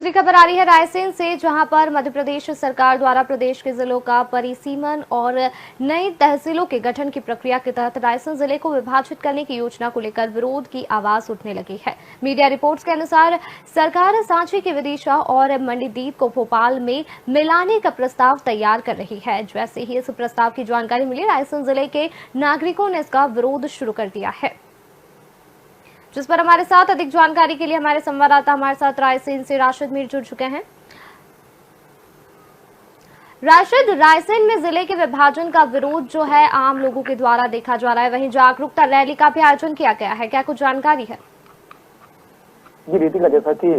दूसरी खबर आ रही है रायसेन से, जहां पर मध्य प्रदेश सरकार द्वारा प्रदेश के जिलों का परिसीमन और नई तहसीलों के गठन की प्रक्रिया के तहत रायसेन जिले को विभाजित करने की योजना को लेकर विरोध की आवाज उठने लगी है। मीडिया रिपोर्ट्स के अनुसार सरकार सांची के विदिशा और मंडीदीप को भोपाल में मिलाने का प्रस्ताव तैयार कर रही है। जैसे ही इस प्रस्ताव की जानकारी मिली, रायसेन जिले के नागरिकों ने इसका विरोध शुरू कर दिया है, जिस पर हमारे साथ अधिक जानकारी के लिए हमारे संवाददाता हमारे साथ रायसेन से राशिद मीर जुड़ चुके हैं। राशिद, रायसेन में जिले के विभाजन का विरोध जो है आम लोगों के द्वारा देखा जा रहा है, वहीं जागरूकता रैली का भी आयोजन किया गया है, क्या कुछ जानकारी है? जी रितिका, जैसा कि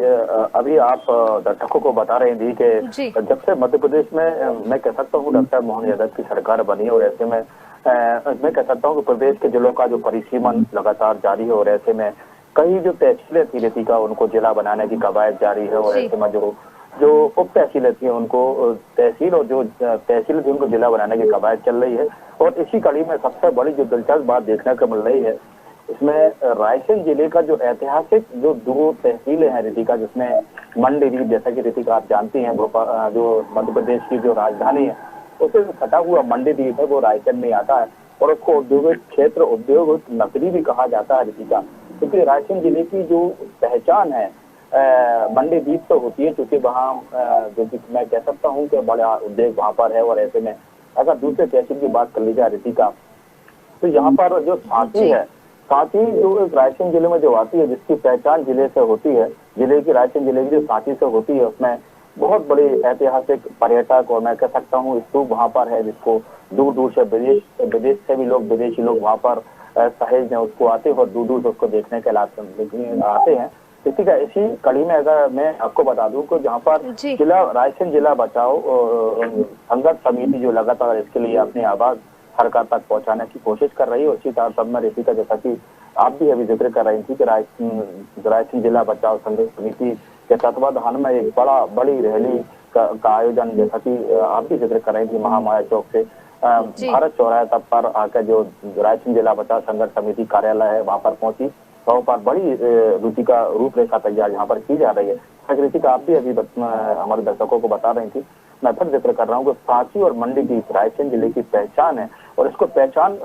अभी आप दर्शकों को बता रहे थी कि जब से मध्य प्रदेश में मैं कह सकता हूँ डॉक्टर मोहन यादव की सरकार बनी और ऐसे में मैं कह सकता हूँ कि प्रदेश के जिलों का जो परिसीमन लगातार जारी है और ऐसे में कई जो तहसीलें थी रितिका उनको जिला बनाने की कवायद जारी है और ऐसे में जो उप तहसीलें थी उनको तहसील और जो तहसील थी उनको जिला बनाने की कवायद चल रही है। और इसी कड़ी में सबसे बड़ी जो दिलचस्प बात देखने को मिल रही है, इसमें रायसेन जिले का जो ऐतिहासिक जो दो तहसीलें हैं रितिका, जिसमें मंडीदीप, जैसा कि रितिका आप जानती हैं भोपाल जो मध्य प्रदेश की जो राजधानी है उससे सटा हुआ मंडीदीप है वो रायसेन में आता है और उसको औद्योगिक क्षेत्र, उद्योग नगरी भी कहा जाता है रितिका, क्योंकि रायसेन जिले की जो पहचान है मंडीदीप तो होती है, क्योंकि वहाँ जो मैं कह सकता हूँ कि बड़ा उद्योग वहाँ पर है। और ऐसे में अगर दूसरे तहसील की बात कर ली जाए रितिका, तो यहाँ पर जो सांची है, सांची जो एक रायसेन जिले में जो आती है, जिसकी पहचान जिले से होती है, जिले की रायसेन जिले की जो सांची से होती है, उसमें बहुत बड़े ऐतिहासिक पर्यटक और मैं कह सकता हूँ स्तूप वहाँ पर है, जिसको दूर दूर से विदेश से भी लोग, विदेशी लोग वहाँ पर सहेजने उसको आते हैं और दूर दूर से उसको देखने के लिए आते हैं। इसी का इसी कड़ी में अगर मैं आपको बता दूं कि जहाँ पर जिला रायसेन जिला बचाओ संघर्ष समिति जो लगातार इसके लिए अपनी आवाज सरकार तक पहुंचाने की कोशिश कर रही है, उसी तारतम्य में रितिका, जैसा कि आप भी अभी जिक्र कर रही थी कि रायसेन जिला बचाओ संघर्ष समिति के तत्वाधान में एक बड़ी रैली का आयोजन, जैसा कि आप भी जिक्र कर रही थी, महामाया चौक से भारत चौराहे तक पर आकर जो रायसेन जिला बचाओ संघर्ष समिति कार्यालय है वहां पर पहुंची, वहां पर बड़ी रितिका रूपरेखा तैयार यहाँ पर की जा रही है। रितिका, आप भी अभी हमारे दर्शकों को बता रही थी, मैं फिर जिक्र कर रहा हूँ कि सांची और मंडीदीप रायसेन जिले की पहचान है और इसको पहचान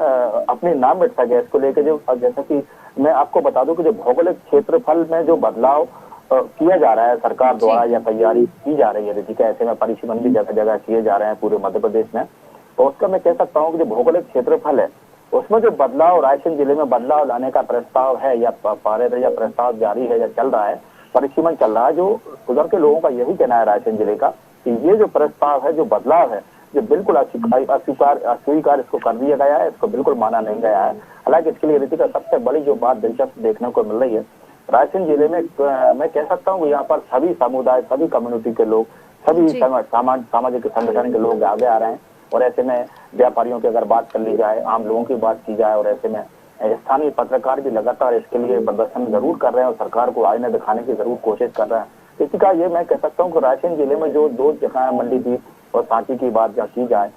अपने नाम में रखा गया। इसको लेकर जो जैसा कि मैं आपको बता दूं कि जो भौगोलिक क्षेत्रफल में जो बदलाव किया जा रहा है सरकार द्वारा या तैयारी की जा रही है रितिका, ऐसे में परिसीमन भी जगह जगह किए जा रहे हैं पूरे मध्य प्रदेश में, तो उसका मैं कह सकता हूँ कि जो भौगोलिक क्षेत्रफल है उसमें जो बदलाव रायसेन जिले में बदलाव लाने का प्रस्ताव है या पारित या प्रस्ताव जारी है या चल रहा है, परिसीमन चल रहा है, जो उधर के लोगों का यही कहना है रायसेन जिले का कि ये जो प्रस्ताव है, जो बदलाव है, जो बिल्कुल अस्वीकार इसको कर दिया गया है, इसको बिल्कुल माना नहीं गया है। हालांकि इसके लिए रितिका सबसे बड़ी जो बात दिलचस्प देखने को मिल रही है, रायसेन जिले में मैं कह सकता हूँ यहाँ पर सभी समुदाय, सभी कम्युनिटी के लोग, सभी सामाजिक संगठन के लोग आगे आ रहे हैं और ऐसे में व्यापारियों की अगर बात कर ली जाए, आम लोगों की बात की जाए और ऐसे में स्थानीय पत्रकार भी लगातार इसके लिए प्रदर्शन जरूर कर रहे हैं और सरकार को आईना दिखाने की जरूर कोशिश कर रहे हैं। इसी का ये मैं कह सकता हूँ कि रायसेन जिले में जो दो जगह मंडीदीप और सांची की बात की जाए,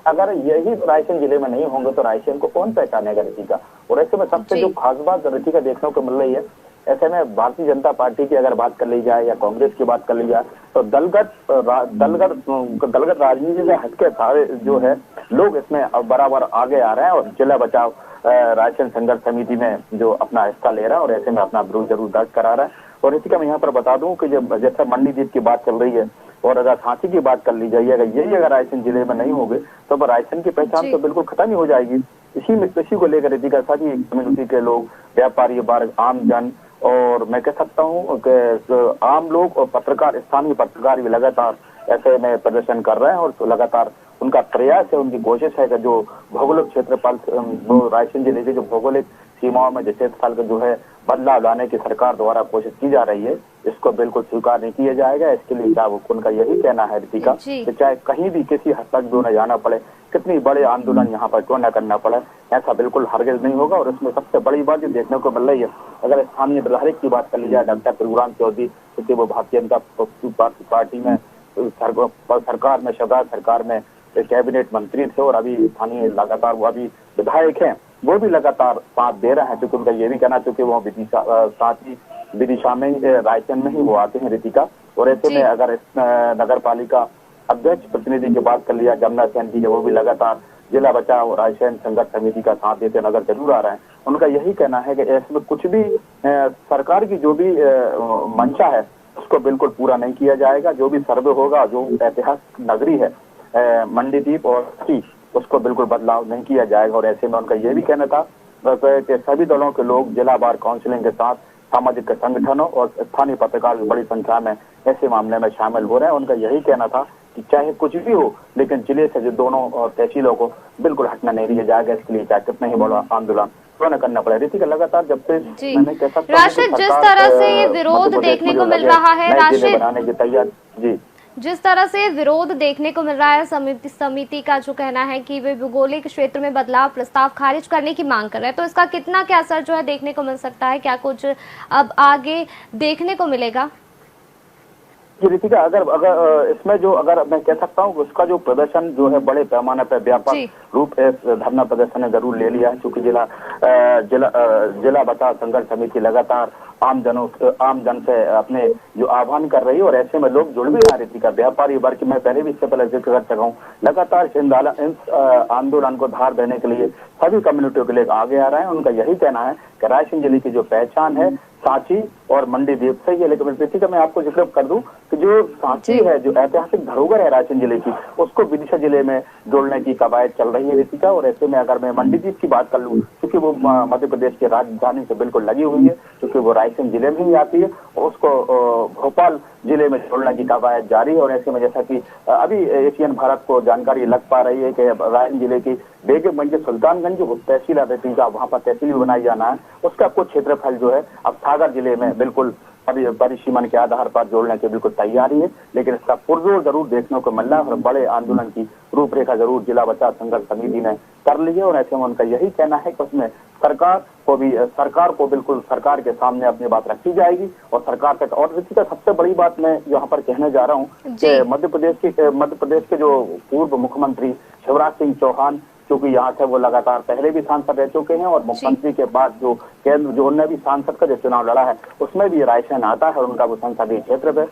अगर यही रायसेन जिले में नहीं होंगे तो रायसेन को कौन पहचानेगा रितिका। और ऐसे में सबसे जो खास बात रितिका देखने को मिल रही है, ऐसे में भारतीय जनता पार्टी की अगर बात कर ली जाए या कांग्रेस की बात कर ली जाए, तो दलगत राजनीति से हटके सारे जो है लोग इसमें बराबर आगे आ रहे हैं और जिला बचाओ रायसेन संघर्ष समिति में जो अपना हिस्सा ले रहा है और ऐसे में अपना विरोध जरूर दर्ज करा रहा है। और इसी का मैं यहाँ पर बता दूं कि जब जैसे मंडीदीप की बात चल रही है और अगर सांची की बात कर ली जाए, अगर रायसेन जिले में नहीं होंगे तो रायसेन की पहचान तो बिल्कुल खत्म ही हो जाएगी। इसी को लेकर रितिका सारी कम्युनिटी के लोग, व्यापारी वर्ग, आम जन और मैं कह सकता हूँ कि आम लोग और पत्रकार, स्थानीय पत्रकार भी लगातार ऐसे में प्रदर्शन कर रहे हैं और लगातार उनका प्रयास है, उनकी कोशिश है कि जो भौगोलिक क्षेत्रफल रायसेन जिले के जो भौगोलिक सीमाओं में क्षेत्रफल का जो है बदलाव लाने की सरकार द्वारा कोशिश की जा रही है, इसको बिल्कुल स्वीकार नहीं किया जाएगा। इसके लिए उनका यही कहना है रितिका कि चाहे कहीं भी किसी हद तक जो न जाना पड़े, कितनी बड़े आंदोलन यहाँ पर क्यों न करना पड़े, ऐसा बिल्कुल हरगिज नहीं होगा। और इसमें सबसे बड़ी बात जो देखने को मिल रही है, अगर स्थानीय विधायक की बात कर ली जाए, डॉक्टर प्रभुराम चौधरी, क्योंकि वो भारतीय जनता पार्टी में सरकार में, शिवराज सरकार में कैबिनेट मंत्री थे और अभी स्थानीय लगातार वो अभी विधायक हैं, वो भी लगातार साथ दे रहे हैं, क्योंकि उनका ये भी कहना, चूंकि वो विदिशा में रायसेन में ही वो आते हैं रितिका, और ऐसे में अगर नगर पालिका अध्यक्ष प्रतिनिधि की बात कर लिया, जमुना सेन की, वो भी लगातार जिला बचाव और रायसेन संघर्ष समिति का साथ देते नजर जरूर आ रहे हैं। उनका यही कहना है कि इसमें कुछ भी सरकार की जो भी मंशा है उसको बिल्कुल पूरा नहीं किया जाएगा। जो भी सर्वे होगा, जो ऐतिहासिक नगरी है मंडीदीप और उसको बिल्कुल बदलाव नहीं किया जाएगा। और ऐसे में उनका यह भी कहना था कि सभी दलों के लोग जिला बार काउंसिलिंग के साथ सामाजिक संगठनों और स्थानीय पत्रकार बड़ी संख्या में ऐसे मामले में शामिल हो रहे हैं। उनका यही कहना था कि चाहे कुछ भी हो, लेकिन जिले से जो दोनों तहसीलों को बिल्कुल हटना नहीं दिया जाएगा। इसके लिए चाहे कितना ही बड़ा आंदोलन करना पड़े। ऋतिका, लगातार जब से मैंने कह सकता हूं राशिद, जिस तरह से ये विरोध देखने को मिल रहा है, राशिद बनाने की तैयारी, जी, जिस तरह से विरोध देखने को मिल रहा है, समिति का जो कहना है कि वे भौगोलिक क्षेत्र में बदलाव प्रस्ताव खारिज करने की मांग कर रहे हैं, तो इसका कितना क्या असर जो है देखने को मिल सकता है? क्या कुछ अब आगे देखने को मिलेगा? जी ऋतिका, अगर इसमें जो अगर मैं कह सकता हूँ उसका जो प्रदर्शन जो है बड़े पैमाने पर व्यापक रूप इस धरना प्रदर्शन ने जरूर ले लिया है, क्योंकि जिला बचाव संघर्ष समिति लगातार आम जन से अपने जो आह्वान कर रही है और ऐसे में लोग जुड़ भी रहे हैं। ऋतिका, व्यापारी वर्ग मैं पहले भी इससे पहले जिक्र कर चुका हूँ, लगातार इस आंदोलन को धार देने के लिए सभी कम्युनिटियों के लिए आगे आ रहे हैं। उनका यही कहना है कि रायसेन जिले की जो पहचान है सांची और मंडीदीप से ही है। लेकिन ऋतिका, मैं आपको जिक्र कर दूं कि जो सांची है, जो ऐतिहासिक धरोहर है रायसेन जिले की, उसको विदिशा जिले में जोड़ने की कवायद चल रही है ऋतिका। और ऐसे में अगर मैं मंडीदीप की बात कर लूं, क्योंकि वो मध्य प्रदेश की राजधानी से बिल्कुल लगी हुई है, क्योंकि वो रायसेन जिले में ही आती है, और उसको भोपाल जिले में जोड़ने की कवायद जारी है। और ऐसे में जैसा कि अभी एशियन भारत को जानकारी लग पा रही है कि रायसेन जिले की बेगमगंज सुल्तानगंज जो तहसील है ऋतिका, वहां पर तहसील बनाई जाना है, उसका कुछ क्षेत्रफल जो है अब सागर जिले में बिल्कुल अभी परिसीमन के आधार पर जोड़ने की बिल्कुल तैयारी है। लेकिन इसका पुरजोर जरूर देखने को मिल रहा है और बड़े आंदोलन की रूपरेखा जरूर जिला बचाव संघर्ष समिति ने कर ली है। और ऐसे में उनका यही कहना है कि उसमें सरकार को बिल्कुल सरकार के सामने अपनी बात रखी जाएगी और सरकार तक। और ऋतिका, सबसे बड़ी बात मैं यहाँ पर कहने जा रहा हूँ कि मध्य प्रदेश के जो पूर्व मुख्यमंत्री शिवराज सिंह चौहान, क्योंकि यहाँ से वो लगातार पहले भी सांसद रह चुके हैं और मुख्यमंत्री के बाद जो केंद्र जो उन्होंने भी सांसद का जो चुनाव लड़ा है उसमें भी रायसेन आता है और उनका वो संसदीय क्षेत्र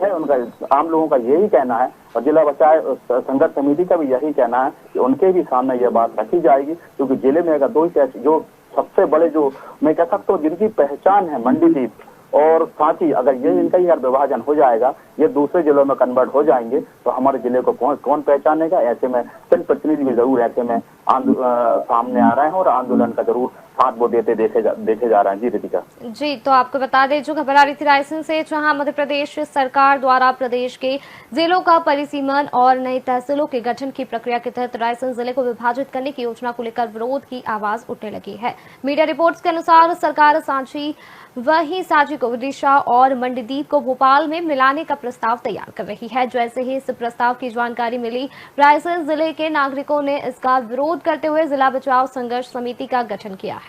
है। उनका आम लोगों का यही कहना है और जिला बचाव संघर्ष समिति का भी यही कहना है कि उनके भी सामने ये बात रखी जाएगी, क्योंकि जिले में अगर दो ही जो सबसे बड़े जो मैं कह सकता हूँ जिनकी पहचान है मंडीदीप और सांची, अगर ये इनका ही अगर विभाजन हो जाएगा, ये दूसरे जिलों में कन्वर्ट हो जाएंगे, तो हमारे जिले को कौन पहचानेगा? ऐसे में जनप्रतिनिधि भी जरूर ऐसे में सामने आ रहे हैं और आंदोलन का जरूर साथ वो देते देखे जा रहे हैं। जी ऋतिका, जी, तो आपको बता दें जो खबर आ रही थी रायसेन से, जहां मध्य प्रदेश सरकार द्वारा प्रदेश के जिलों का परिसीमन और नई तहसीलों के गठन की प्रक्रिया के तहत रायसेन जिले को विभाजित करने की योजना को लेकर विरोध की आवाज उठने लगी है। मीडिया रिपोर्ट्स के अनुसार सरकार सांची को विदिशा और मंडीदीप को भोपाल में मिलाने का प्रस्ताव तैयार कर रही है। जैसे ही इस प्रस्ताव की जानकारी मिली, रायसेन जिले के नागरिकों ने इसका विरोध करते हुए जिला बचाव संघर्ष समिति का गठन किया है।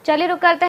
चलिए रुक करते हैं।